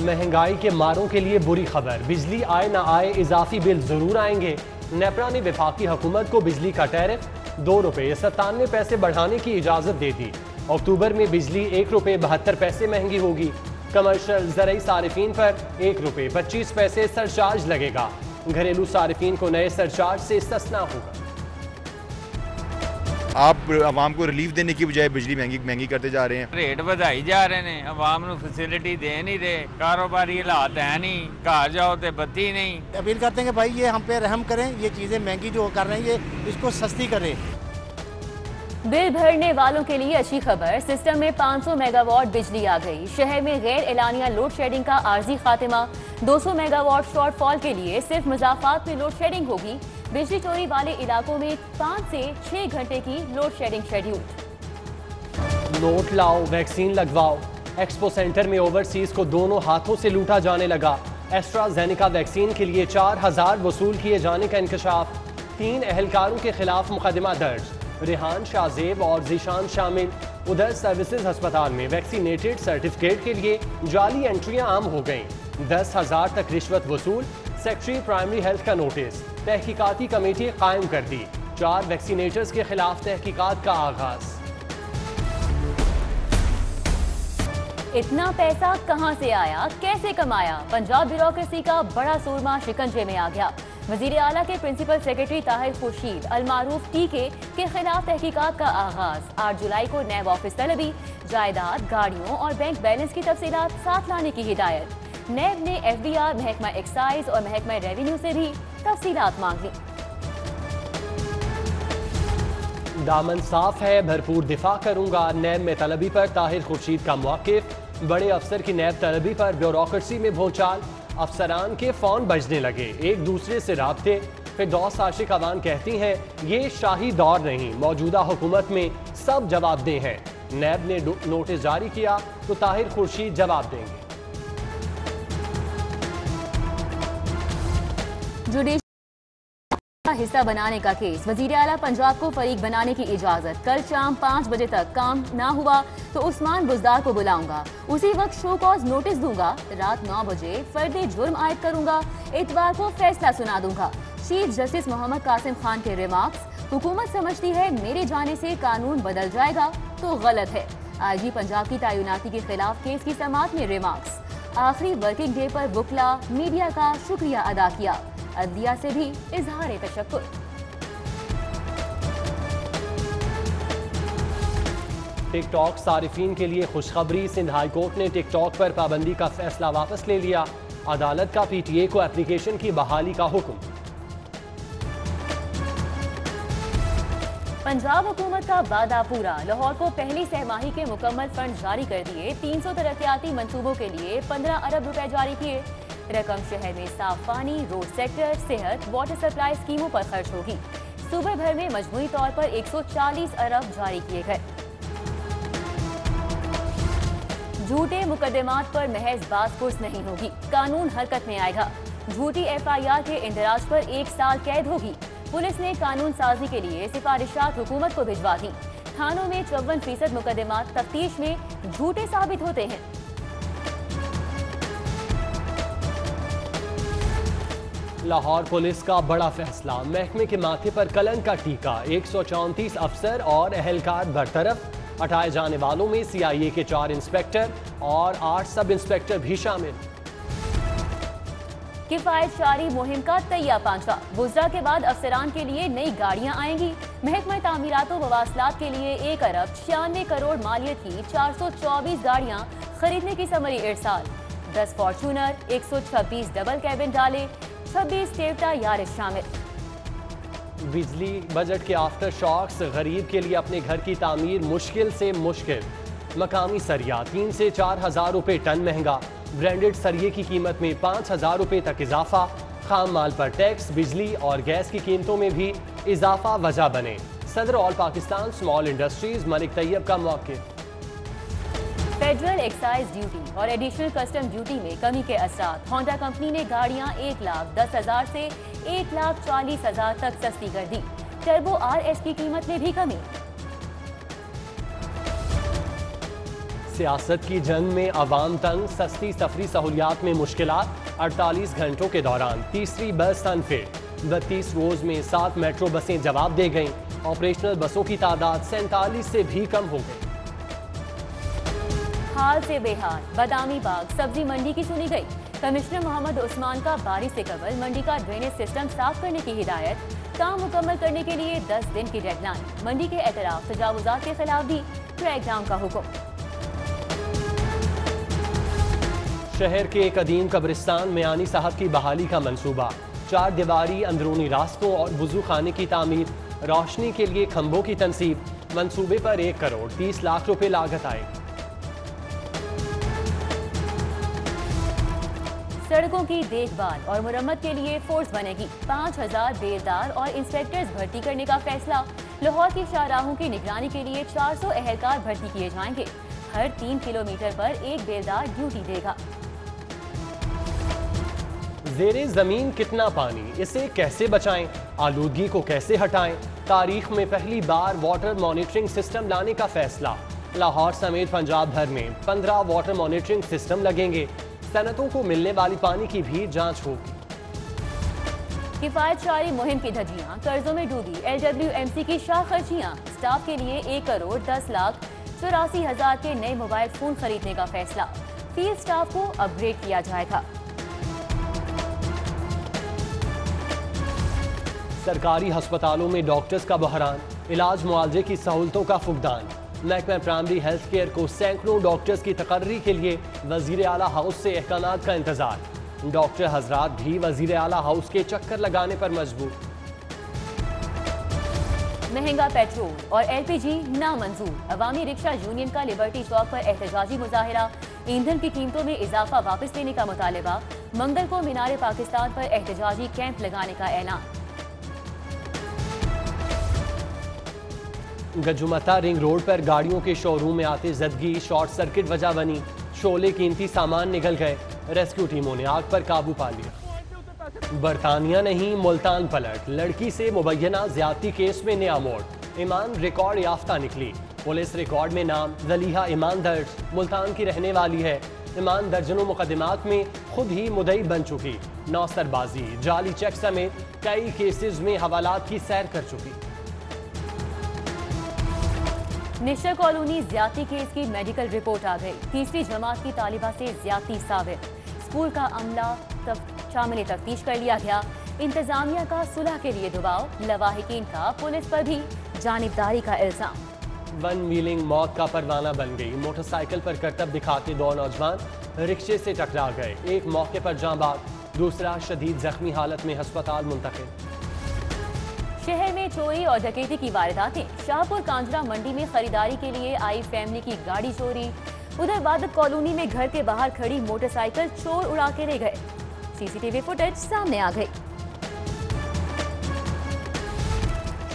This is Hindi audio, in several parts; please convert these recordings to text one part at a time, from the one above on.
महंगाई के मारों के लिए बुरी खबर, बिजली आए ना आए इजाफी बिल जरूर आएंगे। नेपरा ने वफाकी हुकूमत को बिजली का टैरिफ ₹2.97 बढ़ाने की इजाजत दे दी। अक्टूबर में बिजली ₹1.72 महंगी होगी। कमर्शियल ज़रई सारिफीन पर ₹1.25 सरचार्ज लगेगा। घरेलू सारिफीन को नए सरचार्ज से इस्तिस्ना होगा। आप आवाम को रिलीफ देने की बजाय बिजली महंगी करते जा रहे हैं। रेट बढ़ाई जा रहे हैं, आवाम को फैसिलिटी दे नहीं रहे, कारोबारी हालात है नहीं, घर जाओ तो बत्ती नहीं। अपील करते हैं कि भाई ये हम पे रहम करें, ये चीज़ें महंगी जो कर रहे हैं ये इसको सस्ती करें। बिल भरने वालों के लिए अच्छी खबर, सिस्टम में 500 मेगावाट बिजली आ गई। शहर में गैर एलानिया लोड शेडिंग का आर्जी खात्मा। 200 मेगावाट शॉर्टफॉल के लिए सिर्फ मुजाफात में लोड शेडिंग होगी। बिजली चोरी वाले इलाकों में 5 से 6 घंटे की लोड शेडिंग शेड्यूल। नोट लाओ, वैक्सीन लगवाओ। एक्सपो सेंटर में ओवरसीज को दोनों हाथों से लूटा जाने लगा। एस्ट्राजेनेका वैक्सीन के लिए 4000 वसूल किए जाने का इंकशाफ। 3 अहलकारों के खिलाफ मुकदमा दर्ज, रेहान, शाहजेब और जीशान शामिल। उधर सर्विसेज अस्पताल में वैक्सीनेटेड सर्टिफिकेट के लिए जाली एंट्रियां आम हो गईं। 10,000 तक रिश्वत वसूल। सेक्रेटरी प्राइमरी हेल्थ का नोटिस, तहकीकाती कमेटी कायम कर दी। 4 वैक्सीनेटर्स के खिलाफ तहकीकात का आगाज। इतना पैसा कहां से आया, कैसे कमाया? पंजाब ब्यूरोक्रेसी का बड़ा सूरमा शिकंजे में आ गया। वजीर आला के प्रिंसिपल सेक्रेटरी ताहिर खुर्शीद अलमारूफ टीके के खिलाफ तहकीकात का आगाज। 8 जुलाई को नैब ऑफिस तलबी, जायदाद, गाड़ियों और बैंक बैलेंस की तफसीलात साथ लाने की हिदायत। नैब ने FBR, महकमा एक्साइज और महकमा रेवेन्यू से भी तफसीलात मांग ली। दामन साफ है, भरपूर दिफा करूंगा। नैब में तलबी पर ताहिर खुर्शीद का मौकिफ। बड़े अफसर की नैब तलबी पर ब्यूरोक्रेसी में भूचाल। अफसरान के फोन बजने लगे, एक दूसरे से राब्ते। फिरदौस आशिक अवान कहती हैं ये शाही दौर नहीं, मौजूदा हुकूमत में सब जवाबदेह हैं। नैब ने नोटिस जारी किया तो ताहिर खुर्शीद जवाब देंगे। जुडिशल का हिस्सा बनाने का केस, वजीर आला पंजाब को फरीक बनाने की इजाजत। कल शाम 5 बजे तक काम ना हुआ तो उस्मान बुजदार को बुलाऊंगा, उसी वक्त शो कॉज नोटिस दूंगा। रात 9 बजे फर्दे जुर्म आयद करूंगा, इतवार को फैसला सुना दूंगा। चीफ जस्टिस मोहम्मद कासिम खान के रिमार्क्स, हुकूमत समझती है मेरे जाने से कानून बदल जाएगा तो गलत है। IG पंजाब की तैनाती के खिलाफ केस की समाअत में रिमार्क्स। आखिरी वर्किंग डे पर वुकला मीडिया का शुक्रिया अदा किया। अदलिया से भी इजहार तशक्कुर। टिकटॉक सारिफीन के लिए खुशखबरी, सिंध हाई कोर्ट ने टिकटॉक पर पाबंदी का फैसला वापस ले लिया। अदालत का PTA को एप्लीकेशन की बहाली का हुक्म। पंजाब हुकूमत का वादा पूरा, लाहौर को पहली सहमाही के मुकम्मल फंड जारी कर दिए। 300 तरक्याती मंसूबों के लिए 15 अरब रुपए जारी किए। रकम शहर में साफ पानी, रोड सेक्टर, सेहत, वाटर सप्लाई स्कीमों पर खर्च होगी। सूबे भर में मजमूई तौर पर 140 अरब जारी किए गए। झूठे मुकदमात पर महज बासपुर्स नहीं होगी, कानून हरकत में आएगा। झूठी FIR के इंदराज पर 1 साल कैद होगी। पुलिस ने कानून साजी के लिए सिफारिशात हुकूमत को भिजवा दी। थानों में 54% मुकदमात तफ्तीश में झूठे साबित होते हैं। लाहौर पुलिस का बड़ा फैसला, महकमे के माथे पर कलंक का टीका। 134 अफसर और अहलकार बरतरफ। हटाए जाने वालों में CIA के 4 इंस्पेक्टर और 8 सब इंस्पेक्टर भी शामिल। किफायत शारी मुहिम का तैया पांचा, बुजरा के बाद अफसरान के लिए नई गाड़ियां आएंगी। महकमा तामीरात व मवासलात के लिए 1 अरब 96 करोड़ मालियत की 424 गाड़ियां खरीदने की समरी इरसाल। 10 फॉर्चूनर, 126 डबल कैबिन डाले, 26 टोयोटा यारिस शामिल। बिजली बजट के आफ्टर शॉक्स, गरीब के लिए अपने घर की तामीर मुश्किल से मुश्किल। मकामी सरिया 3 से 4 हज़ार रुपये टन महंगा। ब्रांडेड सरिये की कीमत में 5,000 रुपये तक इजाफा। खाम माल पर टैक्स, बिजली और गैस की कीमतों में भी इजाफा वजह बने। सदर all Pakistan small industries Malik Tayyab का मौक़िफ़। फेडरल एक्साइज ड्यूटी और एडिशनल कस्टम ड्यूटी में कमी के असरात। होंडा कंपनी ने गाड़ियां 1,10,000 से 1,40,000 तक सस्ती कर दी। टर्बो RS की कीमत में भी कमी। सियासत की जंग में अवाम तंग, सस्ती सफरी सहूलियात में मुश्किलात। 48 घंटों के दौरान तीसरी बस अनफिट। 32 रोज में 7 मेट्रो बसें जवाब दे गईं। ऑपरेशनल बसों की तादाद 47 से भी कम हो गई। हाल से बेहाल बादामी बाग सब्जी मंडी की सुनी गई। कमिश्नर मोहम्मद उस्मान का बारिश से कबल मंडी का ड्रेनेज सिस्टम साफ करने की हिदायत। काम मुकम्मल करने के लिए 10 दिन की डेडलाइन। मंडी के एतराफ तजावुजात के खिलाफ भी क्रैकडाउन का हुक्म। शहर के कदीम कब्रिस्तान में आनी साहब की बहाली का मंसूबा। 4 दीवारी अंदरूनी रास्तों और वुजू खाने की तामीर। रोशनी के लिए खंभों की तनसीब। मंसूबे पर 1 करोड़ 30 लाख रुपए लागत आएगी। सड़कों की देखभाल और मुरम्मत के लिए फोर्स बनेगी। 5000 बेलदार और इंस्पेक्टर्स भर्ती करने का फैसला। लाहौर की शाहराहों की निगरानी के लिए 400 एहलकार भर्ती किए जाएंगे। हर 3 किलोमीटर पर 1 बेलदार ड्यूटी देगा। ज़ेरे ज़मीन कितना पानी, इसे कैसे बचाएं, आलूदगी को कैसे हटाएं। तारीख में पहली बार वाटर मॉनिटरिंग सिस्टम लाने का फैसला। लाहौर समेत पंजाब भर में 15 वाटर मॉनिटरिंग सिस्टम लगेंगे। सनतों को मिलने वाली पानी की भी जांच होगी। किफायत शारी मुहिम की धज्जियां, कर्जों में डूबी LWMC की शाह खर्चियां। स्टाफ के लिए 1 करोड़ 10 लाख 84 हजार के नए मोबाइल फोन खरीदने का फैसला। फील्ड स्टाफ को अपग्रेड किया जाएगा। सरकारी अस्पतालों में डॉक्टर्स का बहरान, इलाज मुआवजे की सहूलतों का फुकदान। महकमा प्राइमरी हेल्थ केयर को सैकड़ों डॉक्टर्स की तकर्री के लिए वजीर आला हाउस से अहकामात का इंतजार। डॉक्टर हजरात भी वजीर आला हाउस के चक्कर लगाने पर मजबूर। महंगा पेट्रोल और LPG नामंजूर। अवामी रिक्शा यूनियन का लिबर्टी चौक पर एहतजाजी मुजाहिरा। ईंधन की कीमतों में इजाफा वापस लेने का मुतालबा। मंगल को मीनार पाकिस्तान पर एहतजाजी कैंप लगाने का ऐलान। गजुमता रिंग रोड पर गाड़ियों के शोरूम में आते जदगी, शॉर्ट सर्किट वजह बनी। शोले कीमती सामान निकल गए। रेस्क्यू टीमों ने आग पर काबू पा लिया। बरतानिया नहीं मुल्तान पलट, लड़की से मुबैना ज्यादती केस में नया मोड़। ईमान रिकॉर्ड याफ्ता निकली। पुलिस रिकॉर्ड में नाम जलीहा ईमान दर्ज, मुल्तान की रहने वाली है। ईमान दर्जनों मुकदमात में खुद ही मुदई बन चुकी। नौसरबाजी, जाली चेक समेत कई केसेस में हवालात की सैर कर चुकी। निश्चर कॉलोनी ज्यादती केस की मेडिकल रिपोर्ट आ गई। तीसरी जमात की तालिबा से ज्यादती साबित। स्कूल का अमला शामिल तफ्तीश कर लिया गया। इंतजामिया का सुलह के लिए दबाव। लवाहिकीन का पुलिस पर भी जानिबदारी का इल्जाम। वन व्हीलिंग मौत का परवाना बन गई। मोटरसाइकिल पर करतब दिखाते 2 नौजवान रिक्शे से टकरा गए। एक मौके पर जाँ बाग, दूसरा शदीद जख्मी हालत में अस्पताल मुंतकिल। शहर में चोरी और डकैती की वारदातें। शाहपुर कांजरा मंडी में खरीदारी के लिए आई फैमिली की गाड़ी चोरी। उधर वादत कॉलोनी में घर के बाहर खड़ी मोटरसाइकिल चोर उड़ा के ले गए। CCTV फुटेज सामने आ गई।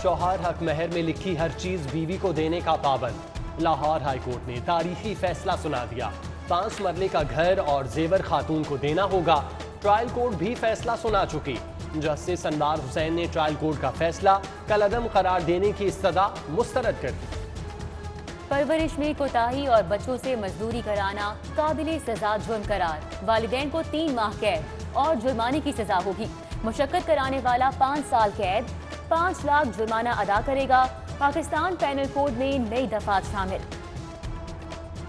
शौहर हक महर में लिखी हर चीज बीवी को देने का पाबंद। लाहौर हाईकोर्ट ने तारीखी फैसला सुना दिया। 5 मरले का घर और जेवर खातून को देना होगा। ट्रायल कोर्ट भी फैसला सुना चुकी। जस्टिस अनवार हुसैन ने ट्रायल कोर्ट का फैसला कलअदम करार देने की इस्तदा मुस्तरद कर दी। परवरिश में कोताही और बच्चों से मजदूरी कराना काबिले सजा जुर्म करार। वालिदैन को 3 माह कैद और जुर्माने की सजा होगी। मुशक्कत कराने वाला 5 साल कैद, 5 लाख जुर्माना अदा करेगा। पाकिस्तान पैनल कोड में नई दफात शामिल।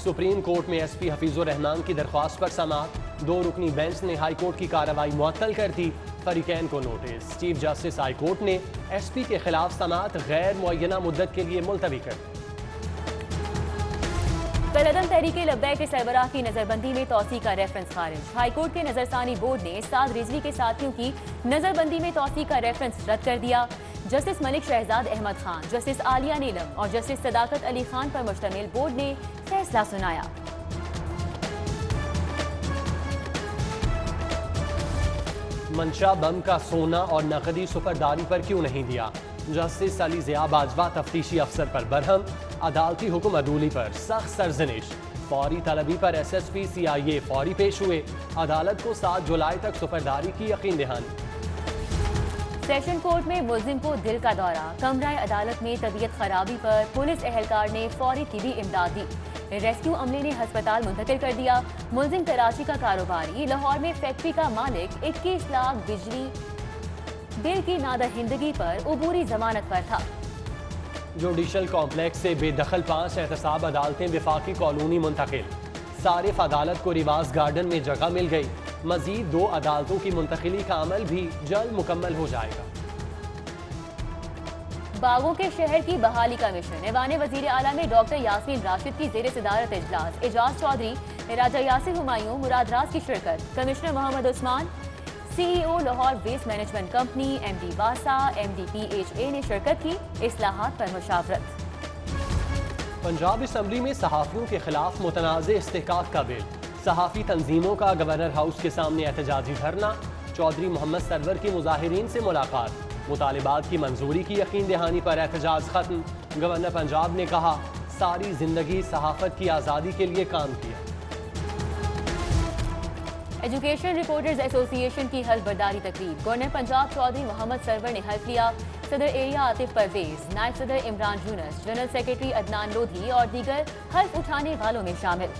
सुप्रीम कोर्ट में SP हफीजुर रहमान की दरख्वास्त पर समाअत। 2 रुकनी बेंच ने हाई कोर्ट की कार्रवाई मुअत्तल कर दी। फरीकैन को notice. Chief justice high court ने SP के खिलाफ समाअत गैर मुअय्यना मुद्दत के लिए मुलतवी कर दी। कलअदम तहरीके लब्बैक के सरबराह की नजरबंदी में तौसी का रेफरेंस खारिज। हाईकोर्ट के नजरसानी बोर्ड ने साद रिजवी के साथियों की नजरबंदी में तौसी का रेफरेंस रद्द कर दिया। जस्टिस मलिक शहजाद अहमद खान, जस्टिस आलिया नीलम और जस्टिस सदाकत अली खान पर मुश्तमिल बोर्ड ने फैसला सुनाया। मंशा बम का सोना और नकदी सुपरदारी पर क्यों नहीं दिया? जस्टिस अली ज़िया बाजवा तफ्तीशी अफसर पर बरहम। अदालती हुक्म अदूली पर सख्त सरजनिश। फौरी तलबी पर SSP CIA फौरी पेश हुए। अदालत को 7 जुलाई तक सुपरदारी की यकीन दहानी। सेशन कोर्ट में मुल्जिम को दिल का दौरा। कमरा अदालत में तबीयत खराबी पर पुलिस एहलकार ने फौरी तिबी इमदाद दी। रेस्क्यू अमले ने अस्पताल मुंतकिल कर दिया। मुलजिम कराची का कारोबारी लाहौर में फैक्ट्री का मालिक 21 लाख बिजली बिल की नादहिंदगी पर उबूरी जमानत पर था। जुडिशल कॉम्प्लेक्स से बेदखल 5 एहतसाब अदालतें विफाकी कॉलोनी मुंतकिल। सारिफ अदालत को रिवाज गार्डन में जगह मिल गई। मजीद 2 अदालतों की मुंतकिली का अमल भी जल्द मुकम्मल हो जाएगा। बागों के शहर की बहाली का मिशन। ऐवान वजीर आला में डॉक्टर यासीन राशिद की जेर सदारत इजलास। एजाज चौधरी, राजा यासिर हुमायूं, मुराद राज की शिरकत। Commissioner Mohammad Usman, CEO Lahore waste management company, MD वासा, MD PHA ने शिरकत की। इस्लाहात पर मुशावरत। पंजाब असम्बली में सहाफ़ियों के खिलाफ मुतनाज़ इस्तेहकाक का बिल। सहाफ़ी तंजीमों का गवर्नर हाउस के सामने एहतजाजी धरना। चौधरी मोहम्मद सरवर की मुजाहिरीन से मुलाकात। मुतालिबात की मंजूरी की यकीन दहानी पर एहतजाज खत्म। गवर्नर पंजाब ने कहा, सारी जिंदगी सहाफत की आज़ादी के लिए काम किया। एजुकेशन रिपोर्टर्स एसोसिएशन की हल्फ बर्दारी तकरीब। गवर्नर पंजाब चौधरी मोहम्मद सरवर ने हल्फ लिया। सदर एरिया आतिफ परवेज, नायब सदर इमरान यूनुस, जनरल सेक्रेटरी अदनान लोधी और दीगर हल्फ उठाने वालों में शामिल।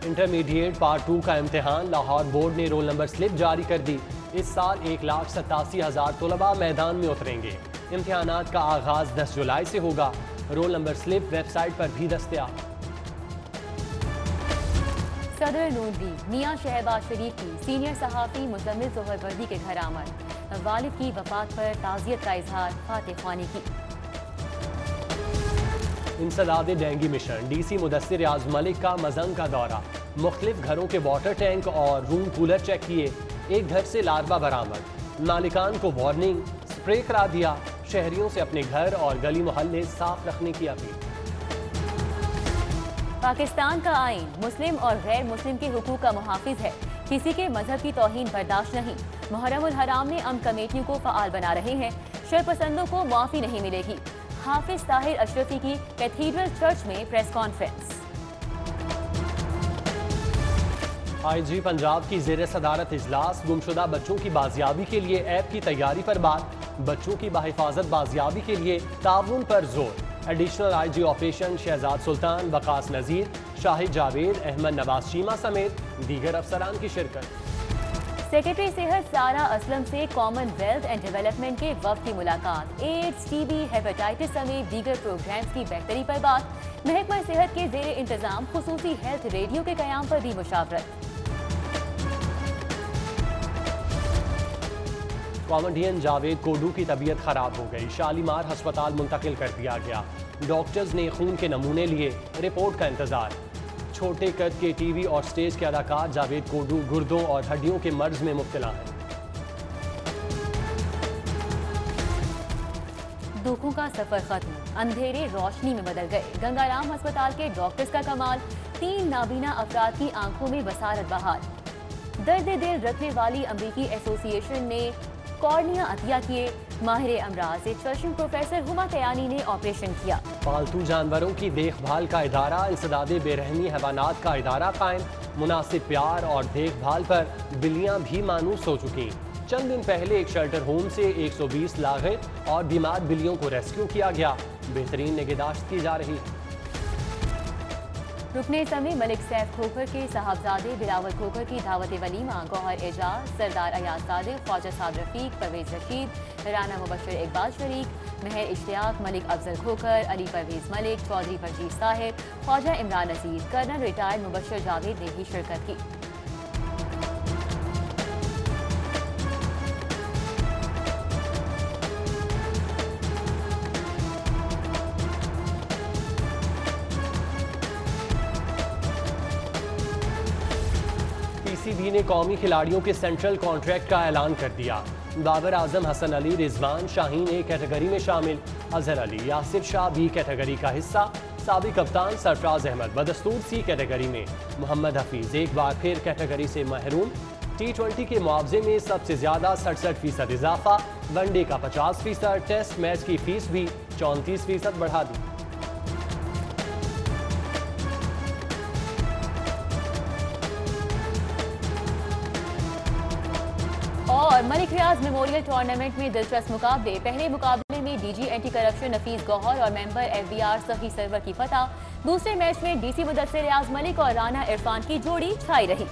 इंटरमीडिएट पार्ट 2 का इम्तिहान। लाहौर बोर्ड ने रोल नंबर स्लिप जारी कर दी। इस साल 1,87,000 तलबा मैदान में उतरेंगे। इम्तिहानात का आगाज 10 जुलाई से होगा। रोल नंबर स्लिप वेबसाइट पर भी दस्तयाब। सदर नून लीग मियां शहबाज शरीफ की सीनियर सहाफ़ी मुज़म्मिल सोहरवर्दी के घर आमद। वालिद की वफात पर ताज़ियत का इजहार, फातिह ख्वानी की। इंसदाद डेंगी मिशन। DC मुदस्सिर रियाज मलिक का मजंग का दौरा। मुख्तलिफ घरों के वाटर टैंक और रूम कूलर चेक किए। एक घर से लार्वा बरामद। मालिकान को वार्निंग, स्प्रे करा दिया। शहरियों से अपने घर और गली मोहल्ले साफ रखने की अपील। पाकिस्तान का आईन मुस्लिम और गैर मुस्लिम के हुकूक का मुहाफिज है। किसी के मजहब की तौहीन बर्दाश्त नहीं। मुहर्रम उल हराम में अमन कमेटियों को फ़आल बना रहे हैं। शरपसंदों को माफ़ी नहीं मिलेगी। हाफिज ताहिर अशरफी की कैथीड्रल चर्च में प्रेस कॉन्फ्रेंस। IG पंजाब की जेर सदारत इजलास। गुमशुदा बच्चों की बाजियाबी के लिए ऐप की तैयारी पर बात। बच्चों की बाहिफाजत बाजियाबी के लिए ताउन पर जोर। एडिशनल IG ऑपरेशन शहजाद सुल्तान, वकास नज़ीर, शाहिद जावेद, अहमद नवाज चीमा समेत दीगर अफसरान की शिरकत। सेक्रेटरी सेहत सारा असलम से कॉमनवेल्थ एंड डेवलपमेंट के वफ़द की मुलाकात। एड्स, TB, हेपेटाइटिस समेत दीगर प्रोग्राम्स की बेहतरी पर बात। महकमा सेहत के जेर इंतजाम खुसूसी हेल्थ रेडियो के क़याम पर भी मुशावरत। कॉमेडियन जावेद कोडू की तबीयत खराब हो गई। शालीमार अस्पताल मुंतकिल कर दिया गया। डॉक्टर्स ने खून के नमूने लिए। रिपोर्ट का इंतजार। छोटे कद के TV और स्टेज के अदाकार जावेद कोडू गुर्दों और हड्डियों के मर्ज में मुब्तला हैं। दुखों का सफर खत्म, अंधेरे रोशनी में बदल गए। गंगाराम अस्पताल के डॉक्टर्स का कमाल। 3 नाबीना अफराद की आंखों में बसारत बहाल। दर्द दिल रखने वाली अमरीकी एसोसिएशन ने कॉर्निया अतिया किए। माहिर अमराज से चर्चिल प्रोफेसर हुमा कयानी ने ऑपरेशन किया। पालतू जानवरों की देखभाल का इदारा। इंसदादे बेरहमी हैवानात का इदारा कायम। मुनासिब प्यार और देखभाल पर बिल्लियां भी मानूस हो चुकी। चंद दिन पहले एक शेल्टर होम से 120 लाग़िब और बीमार बिल्लियों को रेस्क्यू किया गया। बेहतरीन निगहदाश्त की जा रही है। रुकने समय मलिक सैफ खोखर के साहबजादे बिलावल खोखर की दावत वलीमा। गौहर एजाज, सरदार अयाज सादिक, ख्वाजा साद रफीक, परवेज रशीद, राना मुबशर इकबाल शरीक, महर इश्तियाक, मलिक अफजल खोखर, अली परवेज मलिक, चौधरी परजीज साहिब, ख्वाजा इमरान अजीज, कर्नल रिटायर्ड मुबशर जावेद ने भी शिरकत की। PCB ने कौमी खिलाड़ियों के सेंट्रल कॉन्ट्रैक्ट का ऐलान कर दिया। बाबर आजम, हसन अली, रिजवान शाहीन A कैटेगरी में शामिल। अजहर अली, यासिर शाह B कैटेगरी का हिस्सा। साबिक कप्तान सरफराज अहमद बदस्तूर C कैटेगरी में। मोहम्मद हफीज एक बार फिर कैटेगरी से महरूम। T20 के मुआवजे में सबसे ज्यादा 67% इजाफा। वनडे का 50%। टेस्ट मैच की फीस भी 34% बढ़ा दी। और मलिक रियाज मेमोरियल टूर्नामेंट में दिलचस्प मुकाबले। पहले मुकाबले में डीजी एंटी करप्शन नफीस गौहर और मेंबर एफबीआर सही सरवर की फतह। दूसरे मैच में डीसी मुदस्सिर रियाज मलिक और राना इरफान की जोड़ी छाई रही।